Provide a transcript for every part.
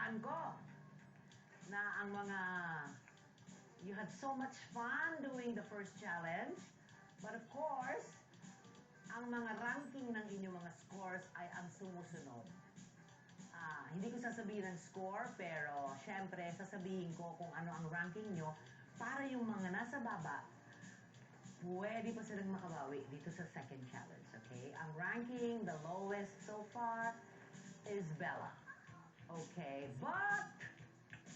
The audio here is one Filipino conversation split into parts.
nabalitaan ko na ang mga... You had so much fun doing the first challenge. But of course, ang mga ranking ng inyong mga scores ay ang sumusunod. Hindi ko sasabihin ang score, pero syempre, sasabihin ko kung ano ang ranking nyo para yung mga nasa baba, pwede pa silang makabawi dito sa second challenge, okay? Ang ranking, the lowest so far, is Bella. Okay, but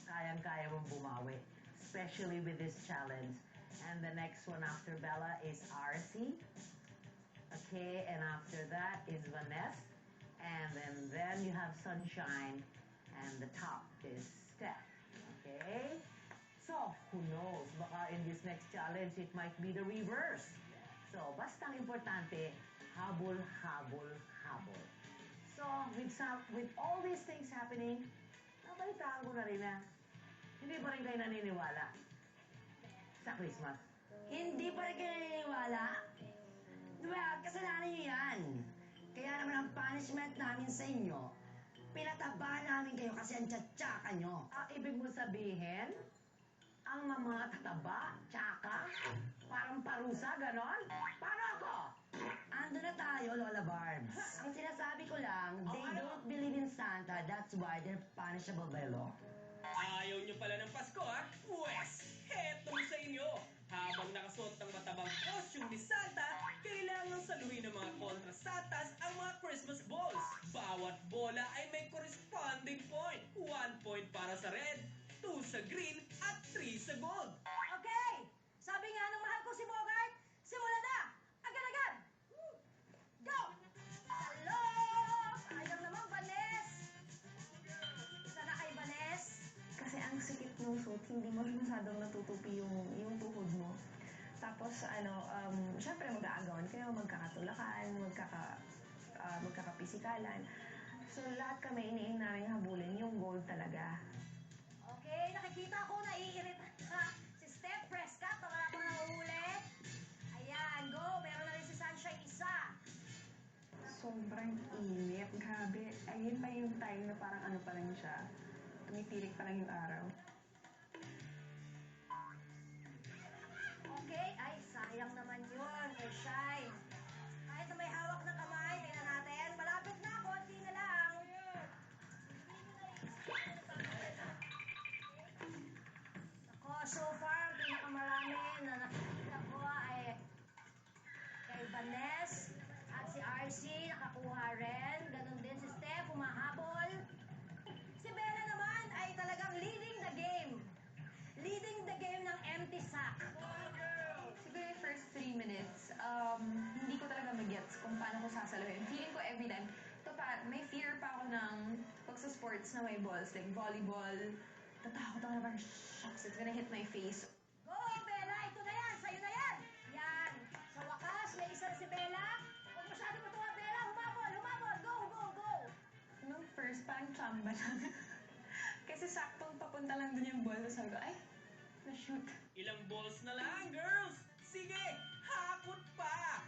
kayang-kaya mong bumawi, especially with this challenge. And the next one after Bella is RC. Okay, and after that is Vanessa. And then you have Sunshine. And the top is Steph. Okay? So, who knows? Baka in this next challenge, it might be the reverse. So, basta ang importante, habol, habol, habol. So, with all these things happening, nabalitaan ko na rin na hindi pa rin kayo naniniwala sa Christmas. Hindi pa rin kayo naniniwala? Diba, kasalanan niyo yan. Kaya naman ang punishment namin sa inyo, pinataba namin kayo kasi ang tsatsaka nyo. Ibig mo sabihin, ang mga tataba, tsaka, parang parusa, ganon? Paano ako? Ando na tayo, Lola Barbs. Ang sinasabi ko lang, they don't believe in Santa, that's why they're punishable by law. Ayaw nyo pala ng Pasko, ha? Pwes, heto sa inyo. Habang nakasuot ng matabang costume ni Santa, kailangan saluhin ng mga kontrasantas ang mga Christmas balls. Bawat bola ay may corresponding point. 1 point para sa red, 2 sa green, at 3 sa gold. Okay! Sabi nga ng mahal ko si Bogart, simulan na! Agad-agad! Go! Hello! Sayang naman, Vanes! Isa na kay Vanes. Kasi ang sikip ng suit, hindi mo masyadong natutupi yung tuhod mo. Tapos, syempre mag-aagawan kayo, magkakatulakan, magkakapisikalan. So, lahat kami iniing namin habulin yung gold talaga. Okay, nakikita ko, naiirit si Steph Prescott, wala ko nahuli. Ayan, go! Meron na rin si Sunshine isa. Sobrang init, grabe. Ayun pa yung time na parang ano pa lang siya. Tumipilik pa lang yung araw. Okay, ay sayang naman yun kay Shine. Kahit na may hawak na kamay, tingnan natin. Malapit na, konti na lang. Ako, so far, ang pinakamarami na nakikita ko ay kay Vanessa at si RC, nakakuha rin. Ganon din si Steph, humahabol. Si Bella naman ay talagang leading the game. Leading the game ng empty sack. Siguro yung first 3 minutes, hindi ko talaga mag-gets kung paano ko sasaluhin. Feeling ko every time, may fear pa ako ng pagsa-sports na may balls, like volleyball. Tatakot ako na parang, shucks, it's gonna hit my face. Go, Bella! Ito na yan! Sa'yo na yan! Yan! Sa wakas, may isa na si Bella. Huwag masyado matuwa, Bella! Humabol! Humabol! Go! Go! Go! Nung first, parang chamba lang. Kasi saktong papunta lang dun yung ball. Sabi ko, ay, na-shoot. Ilang balls na lang, girls! Sige, hakot pa!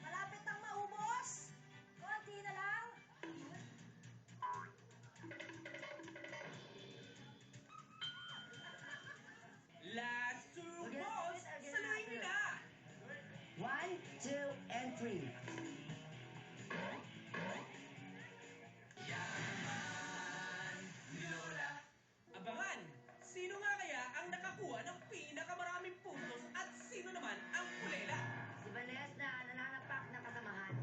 Malapit nang maubos! Konti na lang! Last 2 balls, saluhin nyo na! 1, 2, and 3. Abangan! Sino nga kaya ang nakakuha ng pinakamaraming puntos at sino naman ang kulela? Si Vanessa na nananapak na kasamahan.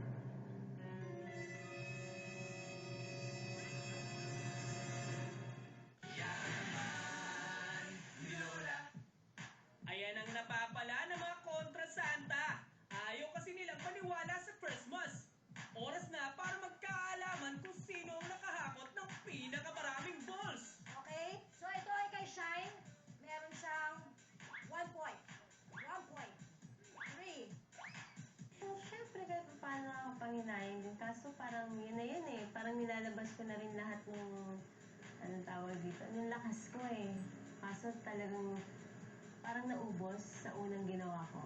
Ayan ang napapala ng mga kontra Santa. Ayaw kasi nilang maniwala sa Christmas. Oras na para magkaalaman kung sino ang nakahakot ng pinakamaraming balls. Okay? So ito ay kay Shine. Meron siyang 1 point. 1 point. 3. So, syempre, kahit paano nakakapanginayin din. Kaso parang yun na yun eh. Parang nilalabas ko na rin lahat ng, anong tawag dito, yung lakas ko eh. Kaso talagang parang naubos sa unang ginawa ko.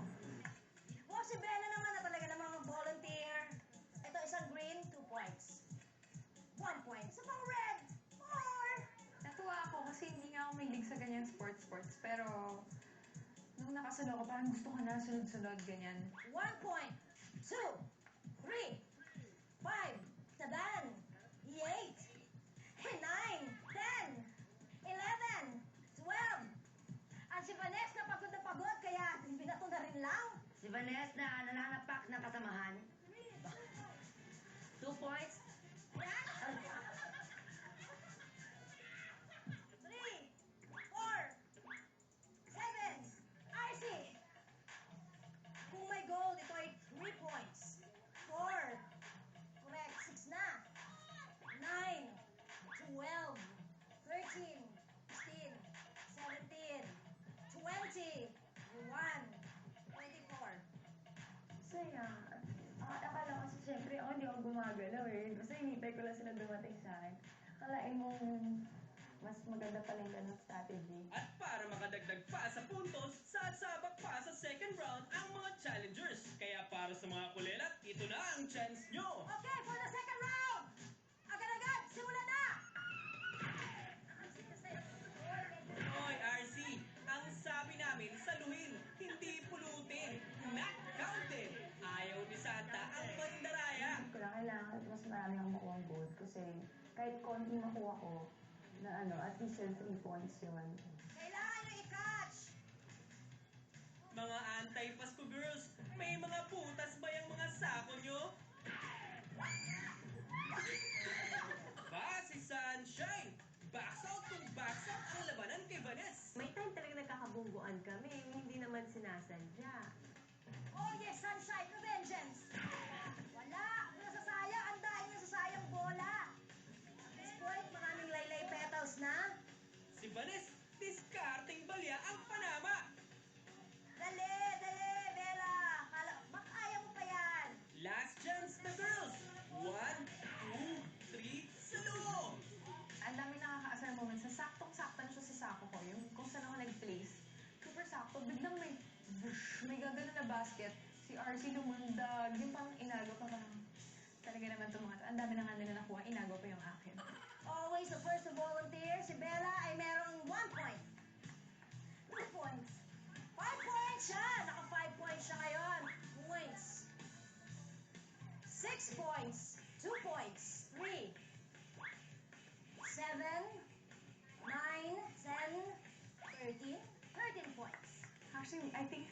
Oh, si Bella naman na talaga namang volunteer. Ito isang green, 2 points. nakakasalo ko, parang gusto ko na sunod-sunod, ganyan. 1 point. 2, 3, 5, 7, 8, 9, 10, 11, 12. Ang si Vanessa na pagod kaya binato na rin lang. Si Vanessa na nananapak ng kasamahan. 2 points. Yan. 3, 4, 7. RC. Kung may gold, ito ay 3 points. 4. Correct. 6 na. 9, 12, 13, 16, 17, 20, 1, 24. Saya. Akala kasi siyempre ako hindi ako gumagalaw eh. Basta hinintay ko lang sila dumating sa akin. Akalain mong mas maganda pala yung ganong strategy. At para makadagdag pa sa puntos, sasabak pa sa second round ang mga challengers. Kaya para sa mga kulelat, ito na ang chance nyo. Okay, for the second round. Agad-agad, simulan na. Hoy, RC, ang sabi namin, saluhin, hindi pulutin, not counted. Ayaw ni Santa ang mandaraya. Hindi ko lang kailangan mas marami akong makuha ang gold kasi kahit konti makuha ko na at least yung 3 points yun. Kailangan nyo i-catch. Mga anti-Pasko girls, may mga butas ba yung mga sako nyo? Ba, si Sunshine! Box out kung box out ang labanan kay Vanessa. May time talaga nagkakabungguan kami, hindi naman sinasadya. Oh yes, Sunshine, Revengeance. Wala, nasasayang. Ang dahil nasasayang bola. At this point, maraming laylay petals na. Si Vanessa, discarding balya ang panama. Dali, dali, Bella. Makaya mo pa yan. Last chance na girls. 1, 2, 3, saluho! Ang dami nakakaasar moments sa saktong-sakto na siya sa sako ko. Yung kung saan ako nag-place. Super sakto. Biglang may gagano na basket. Si RC lumundag. Yung parang inago pa parang talaga naman itong mga. Ang dami na nga nila nakuha. Inago pa yung akin. Always the first to volunteer. Si Bella ay merong 1 point. 2 points. 5 points siya. Naka 5 points siya ngayon. Points. 6 points. 2 points. 3. 7. 9. 10. 13. 13 points. Actually, I think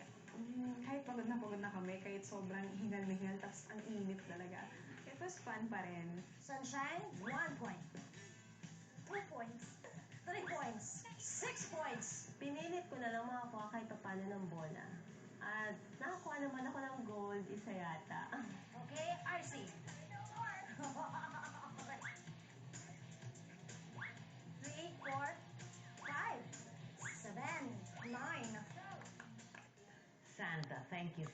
kahit pagod na kami, kahit sobrang hingal na hingal, tapos ang init talaga. It was fun pa rin. Sunshine, 1 point. 2 points. 3 points. 6 points. Pinilit ko na lang makakuha kahit paano ng bola. At nakakuha naman ako ng gold, isa yata. Okay, RC. 3, 4, 5, 7, 9. Santa, thank you.